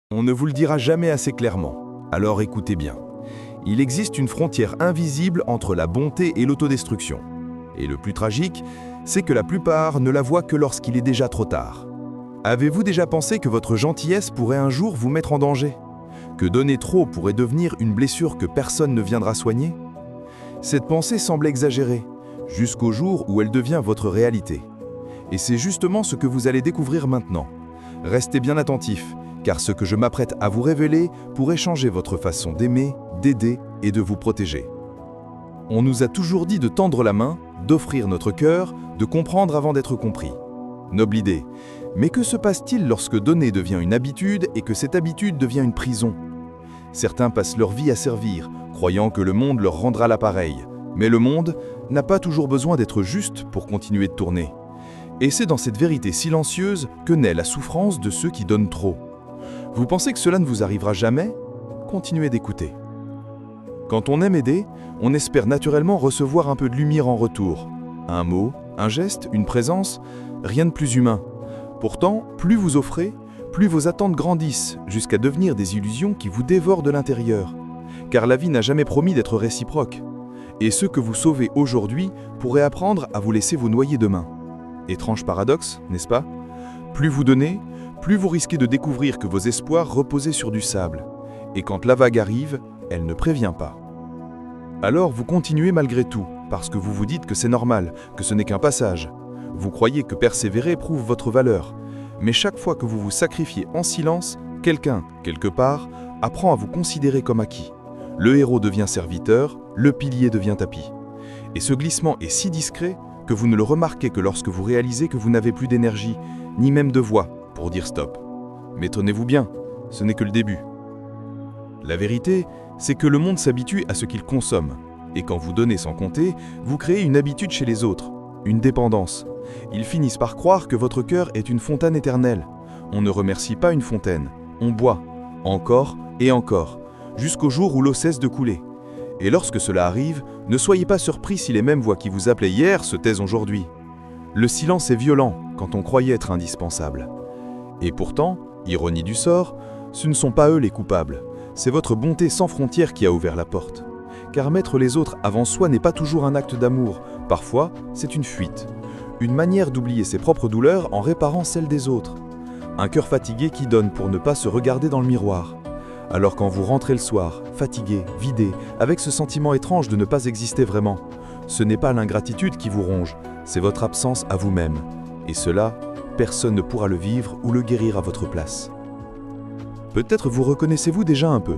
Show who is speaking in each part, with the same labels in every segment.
Speaker 1: On ne vous le dira jamais assez clairement, alors écoutez bien. Il existe une frontière invisible entre la bonté et l'autodestruction. Et le plus tragique, c'est que la plupart ne la voient que lorsqu'il est déjà trop tard. Avez-vous déjà pensé que votre gentillesse pourrait un jour vous mettre en danger? Que donner trop pourrait devenir une blessure que personne ne viendra soigner? Cette pensée semble exagérée, jusqu'au jour où elle devient votre réalité. Et c'est justement ce que vous allez découvrir maintenant. Restez bien attentifs, car ce que je m'apprête à vous révéler pourrait changer votre façon d'aimer, d'aider et de vous protéger. On nous a toujours dit de tendre la main, d'offrir notre cœur, de comprendre avant d'être compris. Noble idée. Mais que se passe-t-il lorsque donner devient une habitude et que cette habitude devient une prison? Certains passent leur vie à servir, croyant que le monde leur rendra l'appareil. Mais le monde n'a pas toujours besoin d'être juste pour continuer de tourner. Et c'est dans cette vérité silencieuse que naît la souffrance de ceux qui donnent trop. Vous pensez que cela ne vous arrivera jamais? Continuez d'écouter. Quand on aime aider, on espère naturellement recevoir un peu de lumière en retour. Un mot, un geste, une présence, rien de plus humain. Pourtant, plus vous offrez, plus vos attentes grandissent, jusqu'à devenir des illusions qui vous dévorent de l'intérieur. Car la vie n'a jamais promis d'être réciproque. Et ceux que vous sauvez aujourd'hui pourraient apprendre à vous laisser vous noyer demain. Étrange paradoxe, n'est-ce pas? Plus vous donnez, plus vous risquez de découvrir que vos espoirs reposaient sur du sable. Et quand la vague arrive, elle ne prévient pas. Alors vous continuez malgré tout, parce que vous vous dites que c'est normal, que ce n'est qu'un passage. Vous croyez que persévérer prouve votre valeur. Mais chaque fois que vous vous sacrifiez en silence, quelqu'un, quelque part, apprend à vous considérer comme acquis. Le héros devient serviteur, le pilier devient tapis. Et ce glissement est si discret que vous ne le remarquez que lorsque vous réalisez que vous n'avez plus d'énergie, ni même de voix, pour dire stop. Mais tenez-vous bien, ce n'est que le début. La vérité, c'est que le monde s'habitue à ce qu'il consomme. Et quand vous donnez sans compter, vous créez une habitude chez les autres, une dépendance. Ils finissent par croire que votre cœur est une fontaine éternelle. On ne remercie pas une fontaine, on boit, encore et encore, jusqu'au jour où l'eau cesse de couler. Et lorsque cela arrive, ne soyez pas surpris si les mêmes voix qui vous appelaient hier se taisent aujourd'hui. Le silence est violent quand on croyait être indispensable. Et pourtant, ironie du sort, ce ne sont pas eux les coupables. C'est votre bonté sans frontières qui a ouvert la porte. Car mettre les autres avant soi n'est pas toujours un acte d'amour. Parfois, c'est une fuite. Une manière d'oublier ses propres douleurs en réparant celles des autres. Un cœur fatigué qui donne pour ne pas se regarder dans le miroir. Alors quand vous rentrez le soir, fatigué, vidé, avec ce sentiment étrange de ne pas exister vraiment, ce n'est pas l'ingratitude qui vous ronge, c'est votre absence à vous-même. Et cela, personne ne pourra le vivre ou le guérir à votre place. Peut-être vous reconnaissez-vous déjà un peu.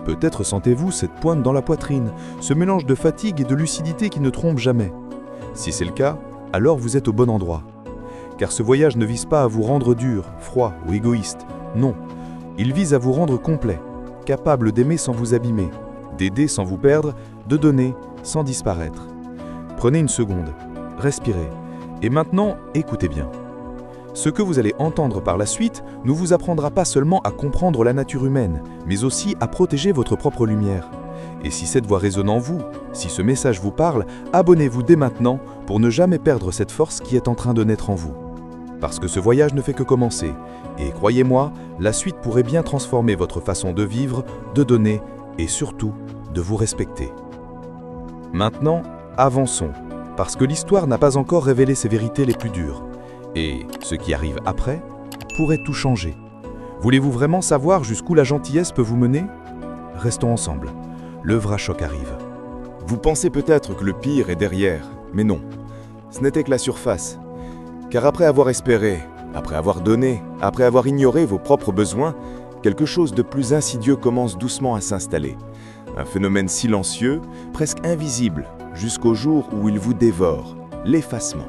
Speaker 1: Peut-être sentez-vous cette pointe dans la poitrine, ce mélange de fatigue et de lucidité qui ne trompe jamais. Si c'est le cas, alors vous êtes au bon endroit. Car ce voyage ne vise pas à vous rendre dur, froid ou égoïste. Non, il vise à vous rendre complet, capable d'aimer sans vous abîmer, d'aider sans vous perdre, de donner sans disparaître. Prenez une seconde, respirez, et maintenant, écoutez bien. Ce que vous allez entendre par la suite ne vous apprendra pas seulement à comprendre la nature humaine, mais aussi à protéger votre propre lumière. Et si cette voix résonne en vous, si ce message vous parle, abonnez-vous dès maintenant pour ne jamais perdre cette force qui est en train de naître en vous. Parce que ce voyage ne fait que commencer, et croyez-moi, la suite pourrait bien transformer votre façon de vivre, de donner, et surtout, de vous respecter. Maintenant, avançons, parce que l'histoire n'a pas encore révélé ses vérités les plus dures. Et ce qui arrive après pourrait tout changer. Voulez-vous vraiment savoir jusqu'où la gentillesse peut vous mener? Restons ensemble. Le vrai choc arrive.
Speaker 2: Vous pensez peut-être que le pire est derrière, mais non. Ce n'était que la surface. Car après avoir espéré, après avoir donné, après avoir ignoré vos propres besoins, quelque chose de plus insidieux commence doucement à s'installer. Un phénomène silencieux, presque invisible, jusqu'au jour où il vous dévore, l'effacement.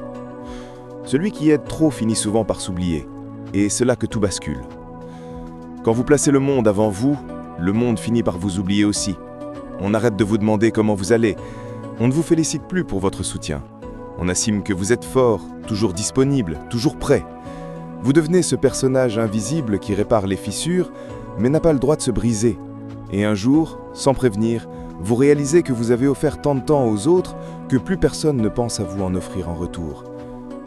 Speaker 2: Celui qui aide trop finit souvent par s'oublier, et c'est là que tout bascule. Quand vous placez le monde avant vous, le monde finit par vous oublier aussi. On arrête de vous demander comment vous allez. On ne vous félicite plus pour votre soutien. On estime que vous êtes fort, toujours disponible, toujours prêt. Vous devenez ce personnage invisible qui répare les fissures, mais n'a pas le droit de se briser. Et un jour, sans prévenir, vous réalisez que vous avez offert tant de temps aux autres que plus personne ne pense à vous en offrir en retour.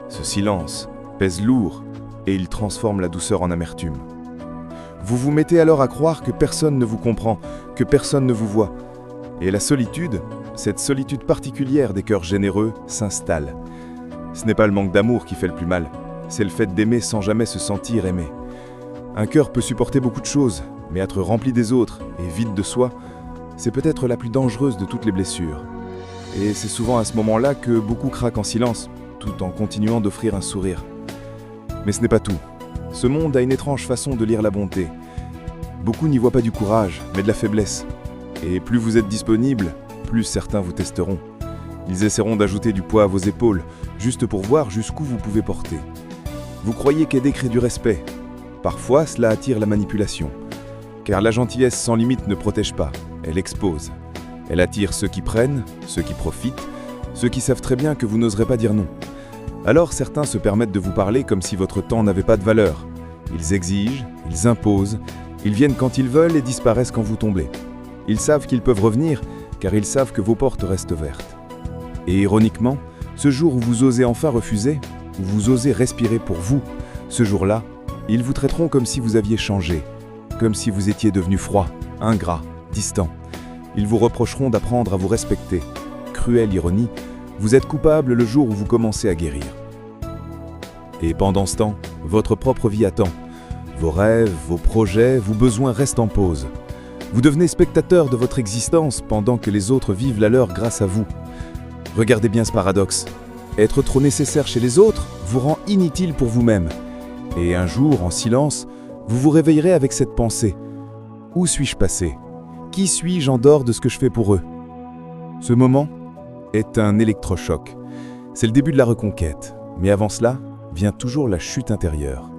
Speaker 2: Ce silence pèse lourd et il transforme la douceur en amertume. Vous vous mettez alors à croire que personne ne vous comprend, que personne ne vous voit. Et la solitude, cette solitude particulière des cœurs généreux, s'installe. Ce n'est pas le manque d'amour qui fait le plus mal, c'est le fait d'aimer sans jamais se sentir aimé. Un cœur peut supporter beaucoup de choses, mais être rempli des autres et vide de soi, c'est peut-être la plus dangereuse de toutes les blessures. Et c'est souvent à ce moment-là que beaucoup craquent en silence, tout en continuant d'offrir un sourire. Mais ce n'est pas tout. Ce monde a une étrange façon de lire la bonté. Beaucoup n'y voient pas du courage, mais de la faiblesse. Et plus vous êtes disponible, plus certains vous testeront. Ils essaieront d'ajouter du poids à vos épaules, juste pour voir jusqu'où vous pouvez porter. Vous croyez qu'aider crée du respect. Parfois, cela attire la manipulation. Car la gentillesse sans limite ne protège pas, elle expose. Elle attire ceux qui prennent, ceux qui profitent, ceux qui savent très bien que vous n'oserez pas dire non. Alors certains se permettent de vous parler comme si votre temps n'avait pas de valeur. Ils exigent, ils imposent, ils viennent quand ils veulent et disparaissent quand vous tombez. Ils savent qu'ils peuvent revenir, car ils savent que vos portes restent vertes. Et ironiquement, ce jour où vous osez enfin refuser, où vous osez respirer pour vous, ce jour-là, ils vous traiteront comme si vous aviez changé, comme si vous étiez devenu froid, ingrat, distant. Ils vous reprocheront d'apprendre à vous respecter. Cruelle ironie, vous êtes coupable le jour où vous commencez à guérir. Et pendant ce temps, votre propre vie attend. Vos rêves, vos projets, vos besoins restent en pause. Vous devenez spectateur de votre existence pendant que les autres vivent la leur grâce à vous. Regardez bien ce paradoxe. Être trop nécessaire chez les autres vous rend inutile pour vous-même. Et un jour, en silence, vous vous réveillerez avec cette pensée. Où suis-je passé ? Qui suis-je en dehors de ce que je fais pour eux ? Ce moment est un électrochoc. C'est le début de la reconquête. Mais avant cela, vient toujours la chute intérieure.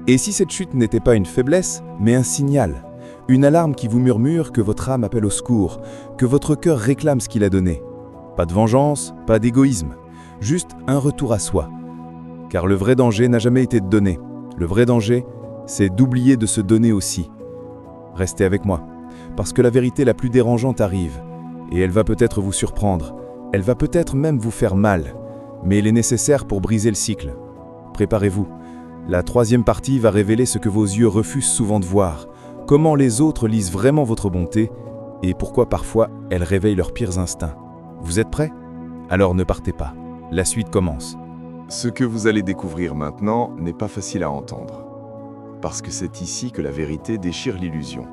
Speaker 2: Et si cette chute n'était pas une faiblesse, mais un signal, une alarme qui vous murmure que votre âme appelle au secours, que votre cœur réclame ce qu'il a donné. Pas de vengeance, pas d'égoïsme, juste un retour à soi. Car le vrai danger n'a jamais été de donner. Le vrai danger, c'est d'oublier de se donner aussi. Restez avec moi, parce que la vérité la plus dérangeante arrive, et elle va peut-être vous surprendre, elle va peut-être même vous faire mal, mais elle est nécessaire pour briser le cycle. Préparez-vous, la troisième partie va révéler ce que vos yeux refusent souvent de voir, comment les autres lisent vraiment votre bonté, et pourquoi parfois elles réveillent leurs pires instincts. Vous êtes prêts ? Alors ne partez pas, la suite commence.
Speaker 3: Ce que vous allez découvrir maintenant n'est pas facile à entendre, parce que c'est ici que la vérité déchire l'illusion.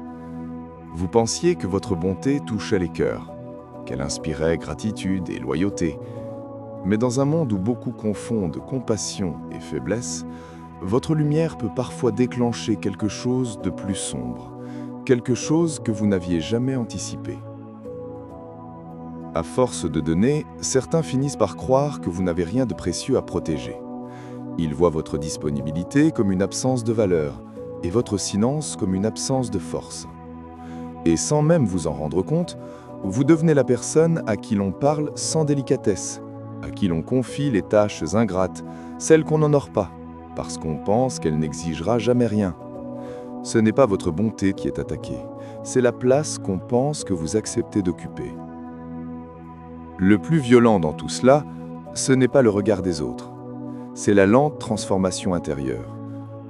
Speaker 3: Vous pensiez que votre bonté touchait les cœurs, qu'elle inspirait gratitude et loyauté. Mais dans un monde où beaucoup confondent compassion et faiblesse, votre lumière peut parfois déclencher quelque chose de plus sombre, quelque chose que vous n'aviez jamais anticipé. À force de donner, certains finissent par croire que vous n'avez rien de précieux à protéger. Ils voient votre disponibilité comme une absence de valeur et votre silence comme une absence de force. Et sans même vous en rendre compte, vous devenez la personne à qui l'on parle sans délicatesse, à qui l'on confie les tâches ingrates, celles qu'on n'honore pas, parce qu'on pense qu'elle n'exigera jamais rien. Ce n'est pas votre bonté qui est attaquée, c'est la place qu'on pense que vous acceptez d'occuper. Le plus violent dans tout cela, ce n'est pas le regard des autres. C'est la lente transformation intérieure.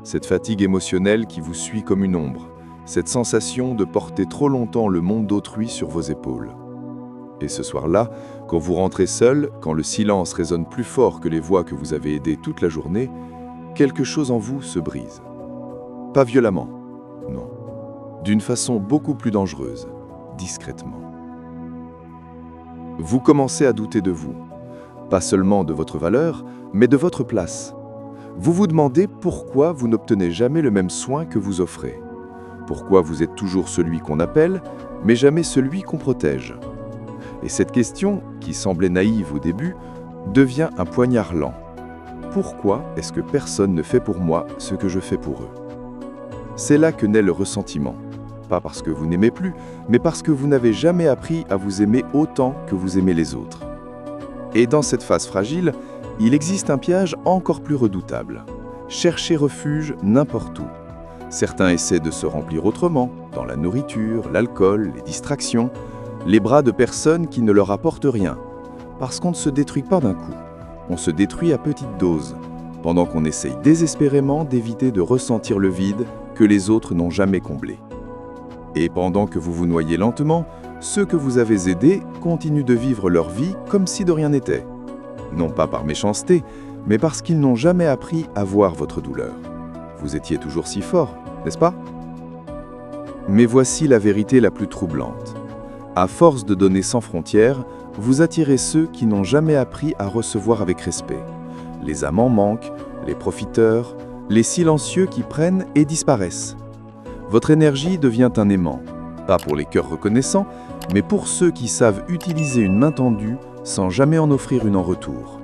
Speaker 3: Cette fatigue émotionnelle qui vous suit comme une ombre. Cette sensation de porter trop longtemps le monde d'autrui sur vos épaules. Et ce soir-là, quand vous rentrez seul, quand le silence résonne plus fort que les voix que vous avez aidées toute la journée, quelque chose en vous se brise. Pas violemment, non. D'une façon beaucoup plus dangereuse, discrètement. Vous commencez à douter de vous, pas seulement de votre valeur, mais de votre place. Vous vous demandez pourquoi vous n'obtenez jamais le même soin que vous offrez. Pourquoi vous êtes toujours celui qu'on appelle, mais jamais celui qu'on protège. Et cette question, qui semblait naïve au début, devient un poignard lent. Pourquoi est-ce que personne ne fait pour moi ce que je fais pour eux ? C'est là que naît le ressentiment. Pas parce que vous n'aimez plus, mais parce que vous n'avez jamais appris à vous aimer autant que vous aimez les autres. Et dans cette phase fragile, il existe un piège encore plus redoutable. Chercher refuge n'importe où. Certains essaient de se remplir autrement, dans la nourriture, l'alcool, les distractions, les bras de personnes qui ne leur apportent rien. Parce qu'on ne se détruit pas d'un coup, on se détruit à petite dose, pendant qu'on essaye désespérément d'éviter de ressentir le vide que les autres n'ont jamais comblés. Et pendant que vous vous noyez lentement, ceux que vous avez aidés continuent de vivre leur vie comme si de rien n'était. Non pas par méchanceté, mais parce qu'ils n'ont jamais appris à voir votre douleur. Vous étiez toujours si fort, n'est-ce pas? Mais voici la vérité la plus troublante. À force de donner sans frontières, vous attirez ceux qui n'ont jamais appris à recevoir avec respect. Les amants manquent, les profiteurs, les silencieux qui prennent et disparaissent. Votre énergie devient un aimant, pas pour les cœurs reconnaissants, mais pour ceux qui savent utiliser une main tendue sans jamais en offrir une en retour.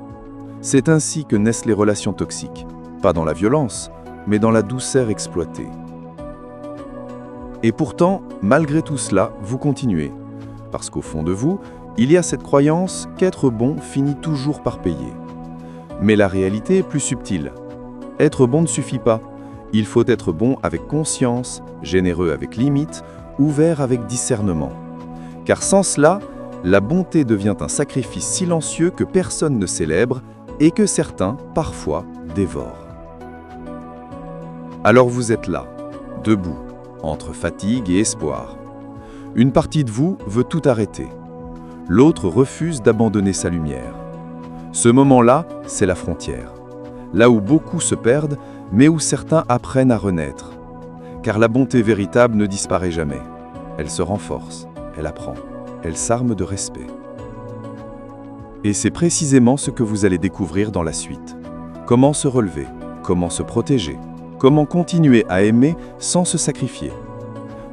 Speaker 3: C'est ainsi que naissent les relations toxiques, pas dans la violence, mais dans la douceur exploitée. Et pourtant, malgré tout cela, vous continuez, parce qu'au fond de vous, il y a cette croyance qu'être bon finit toujours par payer. Mais la réalité est plus subtile. Être bon ne suffit pas. Il faut être bon avec conscience, généreux avec limite, ouvert avec discernement. Car sans cela, la bonté devient un sacrifice silencieux que personne ne célèbre et que certains, parfois, dévorent. Alors vous êtes là, debout, entre fatigue et espoir. Une partie de vous veut tout arrêter. L'autre refuse d'abandonner sa lumière. Ce moment-là, c'est la frontière. Là où beaucoup se perdent, mais où certains apprennent à renaître. Car la bonté véritable ne disparaît jamais. Elle se renforce, elle apprend, elle s'arme de respect. Et c'est précisément ce que vous allez découvrir dans la suite. Comment se relever, comment se protéger, comment continuer à aimer sans se sacrifier.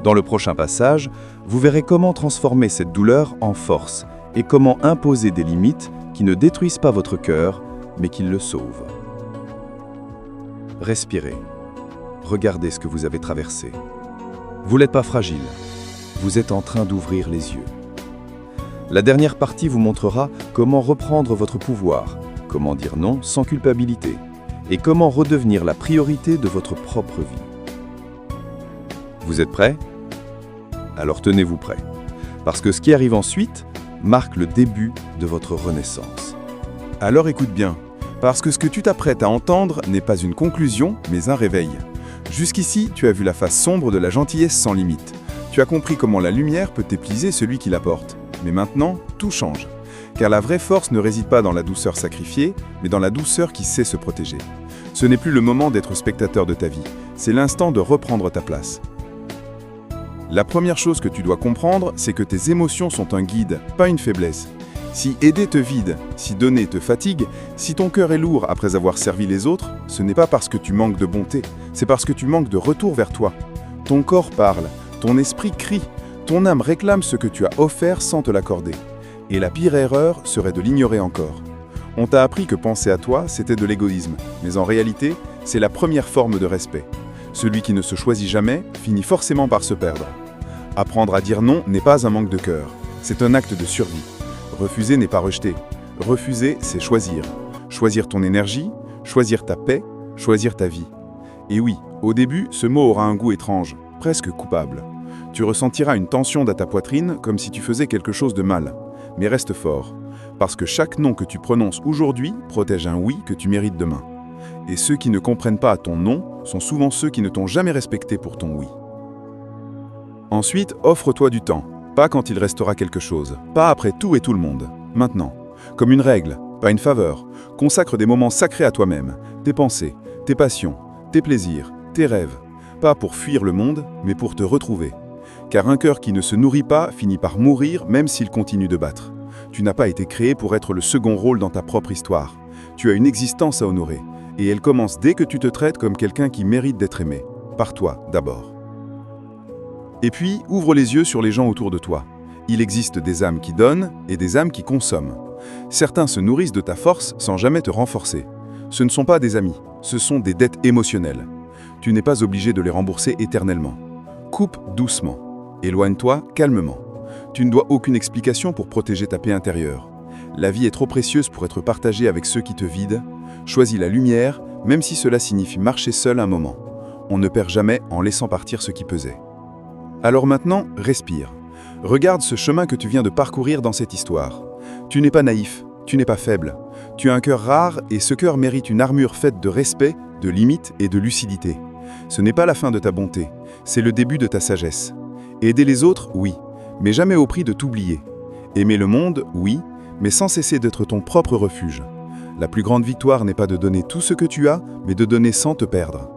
Speaker 3: Dans le prochain passage, vous verrez comment transformer cette douleur en force et comment imposer des limites qui ne détruisent pas votre cœur, mais qui le sauvent. Respirez. Regardez ce que vous avez traversé. Vous n'êtes pas fragile. Vous êtes en train d'ouvrir les yeux. La dernière partie vous montrera comment reprendre votre pouvoir, comment dire non sans culpabilité, et comment redevenir la priorité de votre propre vie. Vous êtes prêts? Alors tenez-vous prêts, parce que ce qui arrive ensuite marque le début de votre renaissance.
Speaker 1: Alors écoute bien, parce que ce que tu t'apprêtes à entendre n'est pas une conclusion, mais un réveil. Jusqu'ici, tu as vu la face sombre de la gentillesse sans limite. Tu as compris comment la lumière peut épuiser celui qui la porte. Mais maintenant, tout change. Car la vraie force ne réside pas dans la douceur sacrifiée, mais dans la douceur qui sait se protéger. Ce n'est plus le moment d'être spectateur de ta vie, c'est l'instant de reprendre ta place. La première chose que tu dois comprendre, c'est que tes émotions sont un guide, pas une faiblesse. Si aider te vide, si donner te fatigue, si ton cœur est lourd après avoir servi les autres, ce n'est pas parce que tu manques de bonté, c'est parce que tu manques de retour vers toi. Ton corps parle, ton esprit crie, ton âme réclame ce que tu as offert sans te l'accorder. Et la pire erreur serait de l'ignorer encore. On t'a appris que penser à toi, c'était de l'égoïsme, mais en réalité, c'est la première forme de respect. Celui qui ne se choisit jamais finit forcément par se perdre. Apprendre à dire non n'est pas un manque de cœur, c'est un acte de survie. Refuser n'est pas rejeter. Refuser, c'est choisir. Choisir ton énergie, choisir ta paix, choisir ta vie. Et oui, au début, ce mot aura un goût étrange, presque coupable. Tu ressentiras une tension dans ta poitrine comme si tu faisais quelque chose de mal. Mais reste fort, parce que chaque non que tu prononces aujourd'hui protège un oui que tu mérites demain. Et ceux qui ne comprennent pas ton non sont souvent ceux qui ne t'ont jamais respecté pour ton oui. Ensuite, offre-toi du temps, pas quand il restera quelque chose, pas après tout et tout le monde, maintenant. Comme une règle, pas une faveur. Consacre des moments sacrés à toi-même, tes pensées, tes passions, tes plaisirs, tes rêves. Pas pour fuir le monde, mais pour te retrouver. Car un cœur qui ne se nourrit pas finit par mourir même s'il continue de battre. Tu n'as pas été créé pour être le second rôle dans ta propre histoire. Tu as une existence à honorer, et elle commence dès que tu te traites comme quelqu'un qui mérite d'être aimé. Par toi, d'abord. Et puis, ouvre les yeux sur les gens autour de toi. Il existe des âmes qui donnent et des âmes qui consomment. Certains se nourrissent de ta force sans jamais te renforcer. Ce ne sont pas des amis, ce sont des dettes émotionnelles. Tu n'es pas obligé de les rembourser éternellement. Coupe doucement. Éloigne-toi calmement. Tu ne dois aucune explication pour protéger ta paix intérieure. La vie est trop précieuse pour être partagée avec ceux qui te vident. Choisis la lumière, même si cela signifie marcher seul un moment. On ne perd jamais en laissant partir ce qui pesait. Alors maintenant, respire. Regarde ce chemin que tu viens de parcourir dans cette histoire. Tu n'es pas naïf, tu n'es pas faible. Tu as un cœur rare et ce cœur mérite une armure faite de respect, de limites et de lucidité.
Speaker 4: Ce n'est pas la fin de ta bonté, c'est le début de ta sagesse. Aider les autres, oui, mais jamais au prix de t'oublier. Aimer le monde, oui, mais sans cesser d'être ton propre refuge. La plus grande victoire n'est pas de donner tout ce que tu as, mais de donner sans te perdre.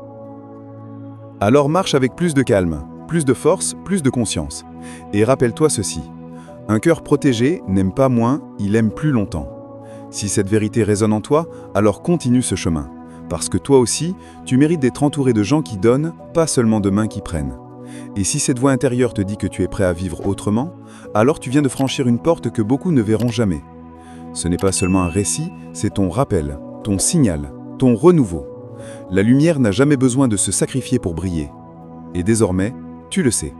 Speaker 4: Alors marche avec plus de calme, plus de force, plus de conscience. Et rappelle-toi ceci, un cœur protégé n'aime pas moins, il aime plus longtemps. Si cette vérité résonne en toi, alors continue ce chemin. Parce que toi aussi, tu mérites d'être entouré de gens qui donnent, pas seulement de mains qui prennent. Et si cette voix intérieure te dit que tu es prêt à vivre autrement, alors tu viens de franchir une porte que beaucoup ne verront jamais. Ce n'est pas seulement un récit, c'est ton rappel, ton signal, ton renouveau. La lumière n'a jamais besoin de se sacrifier pour briller. Et désormais, tu le sais.